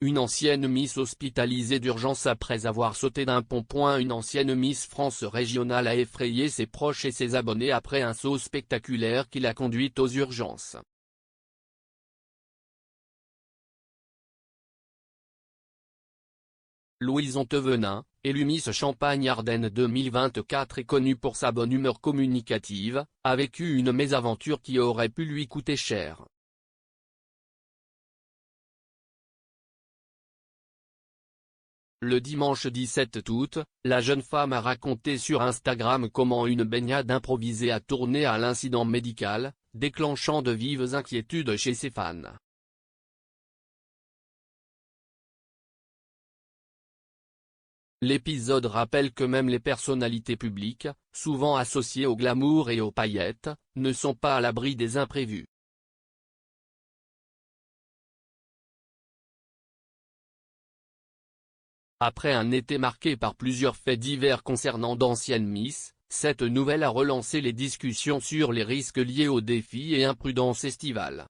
Une ancienne Miss hospitalisée d'urgence après avoir sauté d'un pont. Une ancienne Miss France régionale a effrayé ses proches et ses abonnés après un saut spectaculaire qui l'a conduite aux urgences. Louison Thévenin, élue Miss Champagne-Ardenne 2024 et connue pour sa bonne humeur communicative, a vécu une mésaventure qui aurait pu lui coûter cher. Le dimanche 17 août, la jeune femme a raconté sur Instagram comment une baignade improvisée a tourné à l'incident médical, déclenchant de vives inquiétudes chez ses fans. L'épisode rappelle que même les personnalités publiques, souvent associées au glamour et aux paillettes, ne sont pas à l'abri des imprévus. Après un été marqué par plusieurs faits divers concernant d'anciennes Miss, cette nouvelle a relancé les discussions sur les risques liés aux défis et imprudences estivales.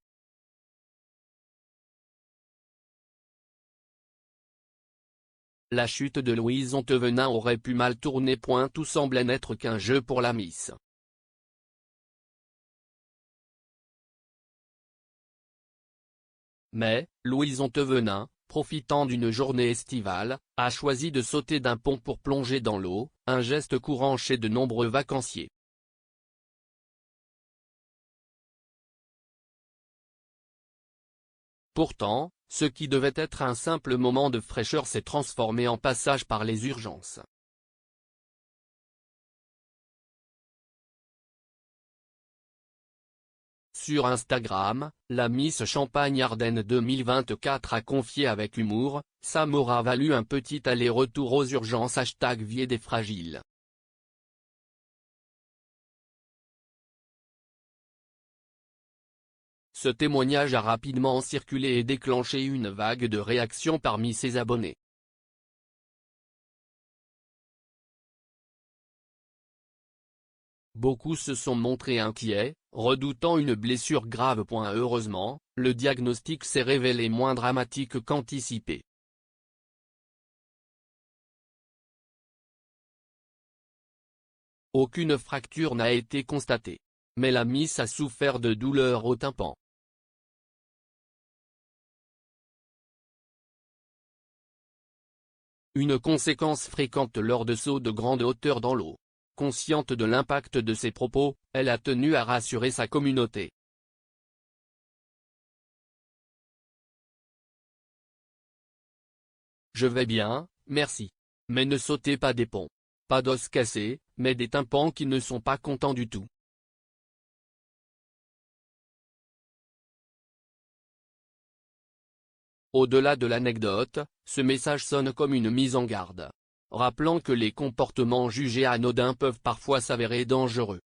La chute de Louison Thévenin aurait pu mal tourner. Tout semblait n'être qu'un jeu pour la Miss. Mais, Louison Thévenin, profitant d'une journée estivale, a choisi de sauter d'un pont pour plonger dans l'eau, un geste courant chez de nombreux vacanciers. Pourtant, ce qui devait être un simple moment de fraîcheur s'est transformé en passage par les urgences. Sur Instagram, la Miss Champagne-Ardenne 2024 a confié avec humour: « Ça m'aura valu un petit aller-retour aux urgences #vie des fragiles ». Ce témoignage a rapidement circulé et déclenché une vague de réactions parmi ses abonnés. Beaucoup se sont montrés inquiets, redoutant une blessure grave. Heureusement, le diagnostic s'est révélé moins dramatique qu'anticipé. Aucune fracture n'a été constatée. Mais la Miss a souffert de douleurs au tympan. Une conséquence fréquente lors de sauts de grande hauteur dans l'eau. Consciente de l'impact de ses propos, elle a tenu à rassurer sa communauté. Je vais bien, merci. Mais ne sautez pas des ponts. Pas d'os cassés, mais des tympans qui ne sont pas contents du tout. Au-delà de l'anecdote, ce message sonne comme une mise en garde, rappelant que les comportements jugés anodins peuvent parfois s'avérer dangereux.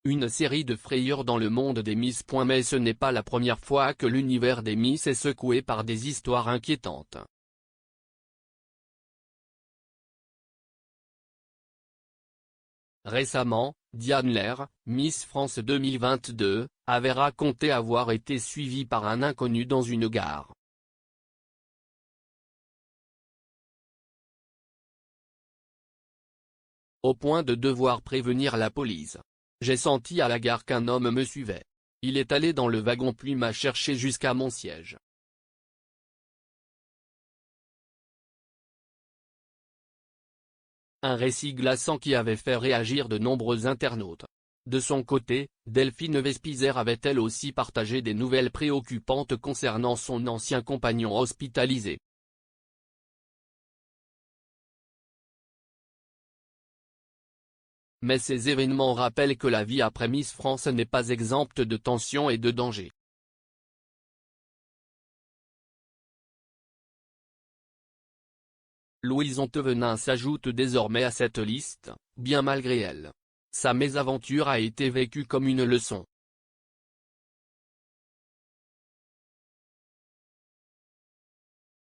Une série de frayeurs dans le monde des Miss. Mais ce n'est pas la première fois que l'univers des Miss est secoué par des histoires inquiétantes. Récemment, Diane Lair, Miss France 2022, avait raconté avoir été suivie par un inconnu dans une gare. Au point de devoir prévenir la police. J'ai senti à la gare qu'un homme me suivait. Il est allé dans le wagon puis m'a cherché jusqu'à mon siège. Un récit glaçant qui avait fait réagir de nombreux internautes. De son côté, Delphine Vespizer avait elle aussi partagé des nouvelles préoccupantes concernant son ancien compagnon hospitalisé. Mais ces événements rappellent que la vie après Miss France n'est pas exempte de tensions et de dangers. Louison Thévenin s'ajoute désormais à cette liste, bien malgré elle. Sa mésaventure a été vécue comme une leçon.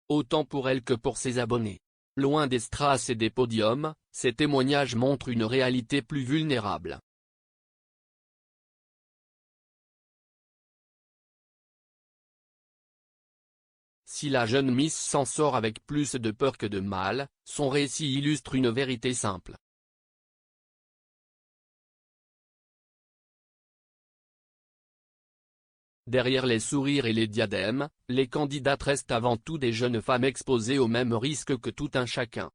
Autant pour elle que pour ses abonnés. Loin des strass et des podiums, ces témoignages montrent une réalité plus vulnérable. Si la jeune Miss s'en sort avec plus de peur que de mal, son récit illustre une vérité simple. Derrière les sourires et les diadèmes, les candidates restent avant tout des jeunes femmes exposées au même risque que tout un chacun.